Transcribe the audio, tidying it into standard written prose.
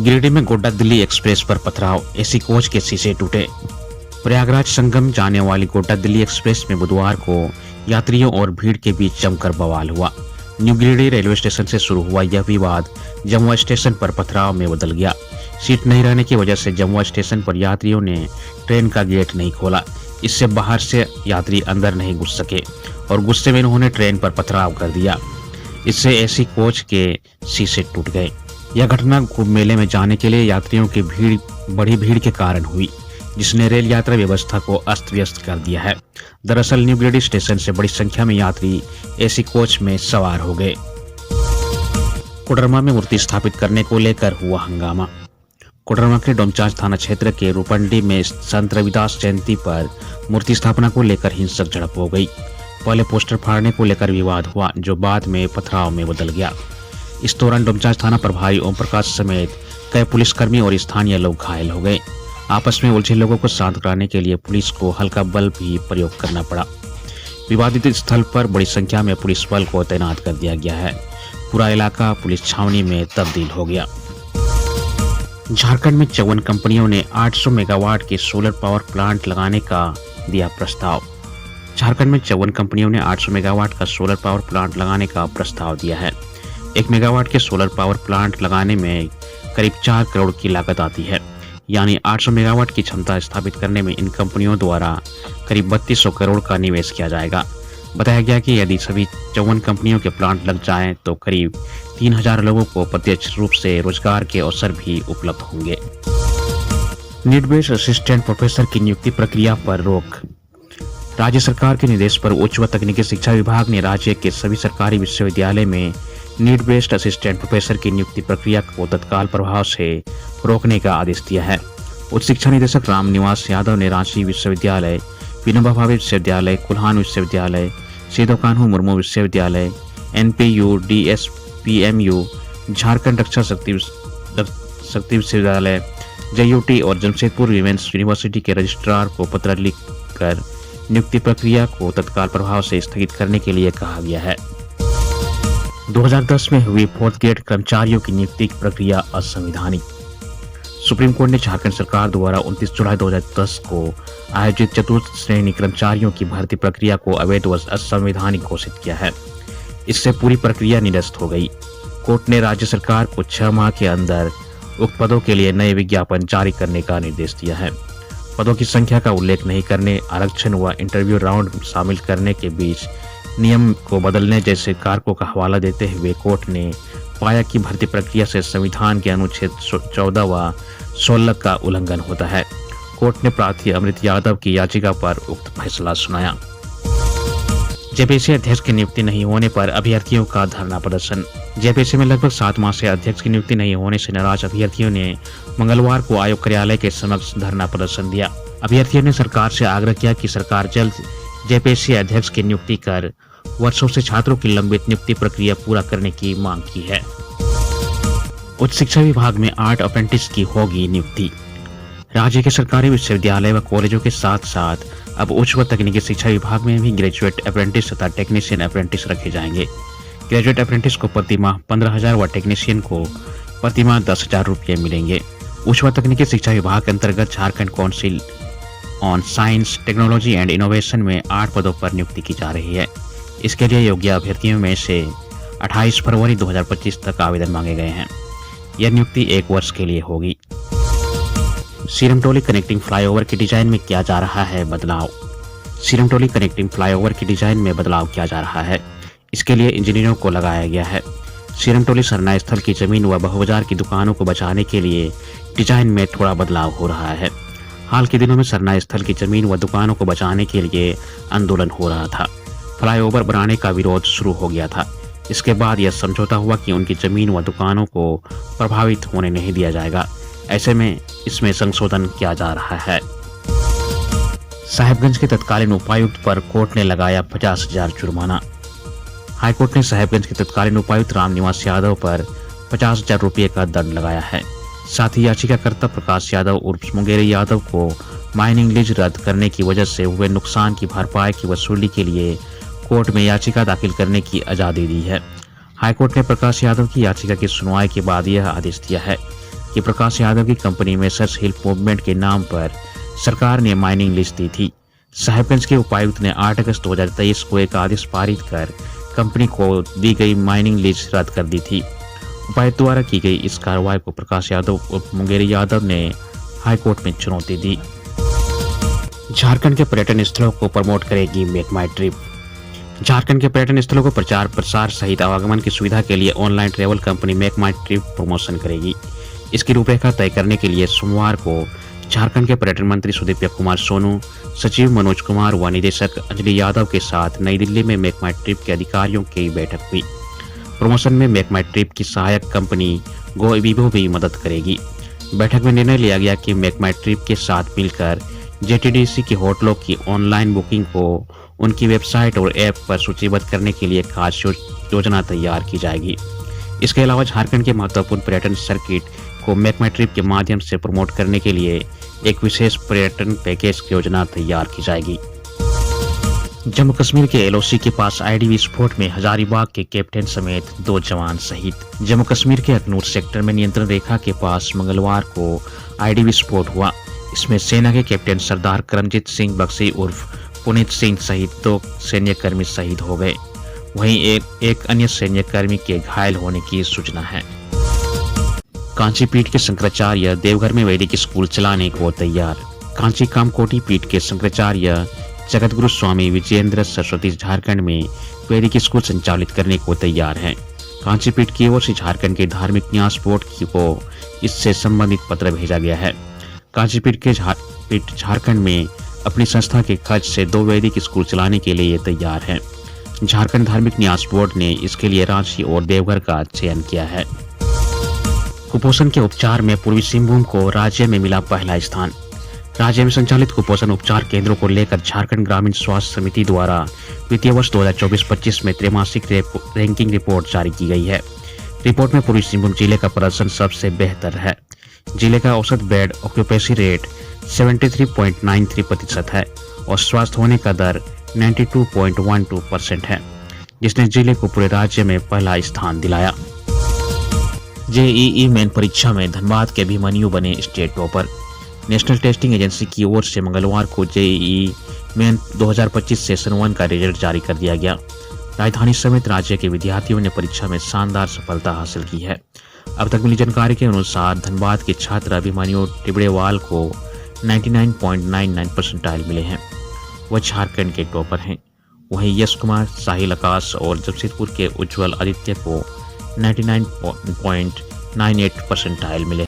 गिरिडीह में गोड्डा दिल्ली एक्सप्रेस पर पथराव, एसी कोच के शीशे टूटे। प्रयागराज संगम जाने वाली गोड्डा दिल्ली एक्सप्रेस में बुधवार को यात्रियों और भीड़ के बीच जमकर बवाल हुआ। न्यू गिरिडीह रेलवे स्टेशन से शुरू हुआ यह विवाद जमुआ स्टेशन पर पथराव में बदल गया। सीट नहीं रहने की वजह से जमुआ स्टेशन पर यात्रियों ने ट्रेन का गेट नहीं खोला। इससे बाहर से यात्री अंदर नहीं घुस सके और गुस्से में उन्होंने ट्रेन पर पथराव कर दिया। इससे एसी कोच के शीशे टूट गए। यह घटना कुंभ मेले में जाने के लिए यात्रियों की बड़ी भीड़ के कारण हुई, जिसने रेल यात्रा व्यवस्था को अस्त व्यस्त कर दिया है। दरअसल न्यू गिरिडीह स्टेशन से बड़ी संख्या में यात्री एसी कोच में सवार हो गए। कोडरमा में मूर्ति स्थापित करने को लेकर हुआ हंगामा। कोडरमा के डोमचांच थाना क्षेत्र के रूपंडी में संत रविदास जयंती पर मूर्ति स्थापना को लेकर हिंसक झड़प हो गई। पहले पोस्टर फाड़ने को लेकर विवाद हुआ, जो बाद में पथराव में बदल गया। इस दौरान डोमचांच थाना प्रभारी ओम प्रकाश समेत कई पुलिसकर्मी और स्थानीय लोग घायल हो गए। आपस में उलझे लोगों को शांत कराने के लिए पुलिस को हल्का बल भी प्रयोग करना पड़ा। विवादित स्थल पर बड़ी संख्या में पुलिस बल को तैनात कर दिया गया है। पूरा इलाका पुलिस छावनी में तब्दील हो गया। झारखंड में 54 कंपनियों ने 800 मेगावाट के सोलर पावर प्लांट लगाने का दिया प्रस्ताव। झारखंड में 54 कंपनियों ने 800 मेगावाट का सोलर पावर प्लांट लगाने का प्रस्ताव दिया है। 1 मेगावाट के सोलर पावर प्लांट लगाने में करीब 4 करोड़ की लागत आती है, यानी 800 मेगावाट की क्षमता स्थापित करने में इन कंपनियों द्वारा करीब 3200 करोड़ का निवेश किया जाएगा। बताया गया कि यदि सभी 54 कंपनियों के प्लांट लग जाएं तो करीब 3000 लोगों को प्रत्यक्ष रूप से रोजगार के अवसर भी उपलब्ध होंगे। नीट बेस्ड असिस्टेंट प्रोफेसर की नियुक्ति प्रक्रिया पर रोक। राज्य सरकार के निर्देश पर उच्च व तकनीकी शिक्षा विभाग ने राज्य के सभी सरकारी विश्वविद्यालय में नीट बेस्ड असिस्टेंट प्रोफेसर की नियुक्ति प्रक्रिया को तत्काल प्रभाव से रोकने का आदेश दिया है। उच्च शिक्षा निदेशक राम निवास यादव ने रांची विश्वविद्यालय, विनोबा भावे विश्वविद्यालय, कुल्हान विश्वविद्यालय, सिदो कान्हू मुर्मू विश्वविद्यालय, एनपीयू, डीएसपीएमयू, झारखंड रक्षा शक्ति विश्वविद्यालय, जेयूटी और जमशेदपुर विमेंस यूनिवर्सिटी के रजिस्ट्रार को पत्र लिखकर नियुक्ति प्रक्रिया को तत्काल प्रभाव से स्थगित करने के लिए कहा गया है। 2010 में हुई 4th ग्रेड कर्मचारियों की नियुक्ति प्रक्रिया असंवैधानिक। सुप्रीम कोर्ट ने झारखंड सरकार द्वारा 29 जुलाई 2010 को आयोजित चतुर्थ श्रेणी कर्मचारियों की भर्ती प्रक्रिया को अवैध व असंवैधानिक घोषित किया है। इससे पूरी प्रक्रिया निरस्त हो गई। कोर्ट ने राज्य सरकार को 6 माह के अंदर उक्त पदों के लिए नए विज्ञापन जारी करने का निर्देश दिया है। पदों की संख्या का उल्लेख नहीं करने, आरक्षण व इंटरव्यू राउंड शामिल करने के बीच नियम को बदलने जैसे कारकों का हवाला देते हुए कोर्ट ने पाया कि भर्ती प्रक्रिया से संविधान के अनुच्छेद 14 व 16 का उल्लंघन होता है। कोर्ट ने प्रार्थी अमृत यादव की याचिका पर उक्त फैसला सुनाया। जेपीएससी अध्यक्ष की नियुक्ति नहीं होने पर अभ्यर्थियों का धरना प्रदर्शन। जेपीएससी में लगभग 7 माह से अध्यक्ष की नियुक्ति नहीं होने से नाराज अभ्यर्थियों ने मंगलवार को आयोग कार्यालय के समक्ष धरना प्रदर्शन दिया। अभ्यर्थियों ने सरकार से आग्रह किया कि सरकार जल्द जेपीएससी अध्यक्ष की नियुक्ति कर वर्षों से छात्रों की लंबित नियुक्ति प्रक्रिया पूरा करने की मांग की है। उच्च शिक्षा विभाग में 8 अप्रेंटिस की होगी नियुक्ति। राज्य के सरकारी विश्वविद्यालय व कॉलेजों के साथ साथ अब उच्च व तकनीकी शिक्षा विभाग में भी ग्रेजुएट अप्रेंटिस तथा टेक्नीशियन अप्रेंटिस रखे जाएंगे। ग्रेजुएट अप्रेंटिस को प्रति माह 15,000 व टेक्नीशियन को प्रति माह 10,000 रुपये मिलेंगे। उच्च व तकनीकी शिक्षा विभाग के अंतर्गत Jharkhand council on science, technology and innovation में 8 पदों पर नियुक्ति की जा रही है। इसके लिए योग्य अभ्यर्थियों में से 28 फरवरी 2025 तक आवेदन मांगे गए हैं। यह नियुक्ति 1 वर्ष के लिए होगी। सीरमटोली कनेक्टिंग फ्लाईओवर की डिजाइन में किया जा रहा है बदलाव। सीरमटोली कनेक्टिंग फ्लाईओवर की डिजाइन में बदलाव किया जा रहा है। इसके लिए इंजीनियरों को लगाया गया है। सीरमटोली सरना स्थल की जमीन व बहुबाजार की दुकानों को बचाने के लिए डिजाइन में थोड़ा बदलाव हो रहा है। हाल के दिनों में सरना स्थल की जमीन व दुकानों को बचाने के लिए आंदोलन हो रहा था। फ्लाईओवर बनाने का विरोध शुरू हो गया था। इसके बाद यह समझौता हुआ कि उनकी जमीन व दुकानों को प्रभावित होने नहीं दिया जाएगा। ऐसे में इसमें संशोधन किया जा रहा है। साहिबगंज के तत्कालीन उपायुक्त पर कोर्ट ने लगाया 50,000 जुर्माना। हाईकोर्ट ने साहिबगंज के तत्कालीन उपायुक्त राम निवास यादव पर 50,000 रुपये का दंड लगाया है। साथ ही याचिकाकर्ता प्रकाश यादव उर्फ मुंगेरी यादव को माइनिंग लीज रद्द करने की वजह से हुए नुकसान की भरपाई की वसूली के लिए कोर्ट में याचिका दाखिल करने की आज़ादी दी है। हाईकोर्ट ने प्रकाश यादव की याचिका की सुनवाई के बाद यह आदेश दिया है कि प्रकाश यादव की कंपनी मेसर्स हिल मूवमेंट के नाम पर सरकार ने माइनिंग लीज दी थी। साहिबगंज के उपायुक्त ने 8 अगस्त 2023 को एक आदेश पारित कर कंपनी को दी गई माइनिंग लीज रद्द कर दी थी। उपायुक्त द्वारा की गई इस कार्रवाई को प्रकाश यादव और मुंगेरी यादव ने हाईकोर्ट में चुनौती दी। झारखंड के पर्यटन स्थलों को प्रमोट करेगी मेक माई ट्रिप। झारखंड के पर्यटन स्थलों को प्रचार प्रसार सहित आवागमन की सुविधा के लिए ऑनलाइन ट्रैवल कंपनी मेक माई ट्रिप प्रमोशन करेगी। इसकी रूपरेखा तय करने के लिए सोमवार को झारखंड के पर्यटन मंत्री सुदीप्त कुमार सोनू, सचिव मनोज कुमार व निदेशक अंजलि यादव के साथ नई दिल्ली में मेक माई ट्रिप के अधिकारियों की बैठक हुई। प्रमोशन में मेक माई ट्रिप की सहायक कंपनी गो विवो भी मदद करेगी। बैठक में निर्णय लिया गया कि मेक माई ट्रिप के साथ मिलकर जेटीडीसी के होटलों की ऑनलाइन बुकिंग को उनकी वेबसाइट और ऐप पर सूचीबद्ध करने के लिए कार्य योजना तैयार की जाएगी। इसके अलावा झारखंड के महत्वपूर्ण पर्यटन सर्किट को मेक माई ट्रिप के माध्यम से प्रमोट करने के लिए एक विशेष पर्यटन पैकेज की योजना तैयार की जाएगी। जम्मू कश्मीर के एलओसी के पास आईडी विस्फोट में हजारीबाग के कैप्टन समेत 2 जवान शहीद। जम्मू कश्मीर के अखनूर सेक्टर में नियंत्रण रेखा के पास मंगलवार को आईडी विस्फोट हुआ। इसमें सेना के कैप्टन सरदार करमजीत सिंह बख्शी उर्फ पुनीत सिंह सहित 2 सैन्यकर्मी शहीद हो गए। वहीं एक अन्य सैन्यकर्मी के घायल होने की सूचना है। कांची पीठ के शंकराचार्य देवघर में वैदिक स्कूल चलाने को तैयार। कांची कामकोटी पीठ के शंकराचार्य जगतगुरु स्वामी विजयेंद्र सरस्वती झारखंड में वैदिक स्कूल संचालित करने को तैयार हैं। कांची पीठ की ओर से झारखंड के धार्मिक न्यास बोर्ड को इससे संबंधित पत्र भेजा गया है। कांची पीठ झारखंड में अपनी संस्था के खर्च से 2 वैदिक स्कूल चलाने के लिए तैयार है। झारखंड धार्मिक न्यास बोर्ड ने इसके लिए रांची और देवघर का चयन किया है। कुपोषण के उपचार में पूर्वी सिंहभूम को राज्य में मिला पहला स्थान। राज्य में संचालित कुपोषण उपचार केंद्रों को लेकर झारखंड ग्रामीण स्वास्थ्य समिति द्वारा वित्तीय वर्ष 2024-25 में त्रैमासिक रैंकिंग रिपोर्ट जारी की गई है। रिपोर्ट में पूर्वी सिंहभूम जिले का प्रदर्शन सबसे बेहतर है। जिले का औसत बेड ऑक्यूपेंसी रेट 73.93% है और स्वस्थ होने का दर 92.12% है, जिसने जिले को पूरे राज्य में पहला स्थान दिलाया। जेईई मेन परीक्षा में धनबाद के अभिमन्यु बने state topper. National testing agency की ओर से मंगलवार को जेईई मेन 2025 सेशन 1 का रिजल्ट जारी कर दिया गया। राजधानी समेत राज्य के विद्यार्थियों ने परीक्षा में शानदार सफलता हासिल की है। अब तक मिली जानकारी के अनुसार धनबाद के छात्र अभिमन्यु टिबड़ेवाल को 99.99% मिले हैं। वह झारखंड के टॉपर हैं। वहीं यश कुमार, साहिल आकाश और जमशेदपुर के उज्जवल आदित्य को 99.98% मिले।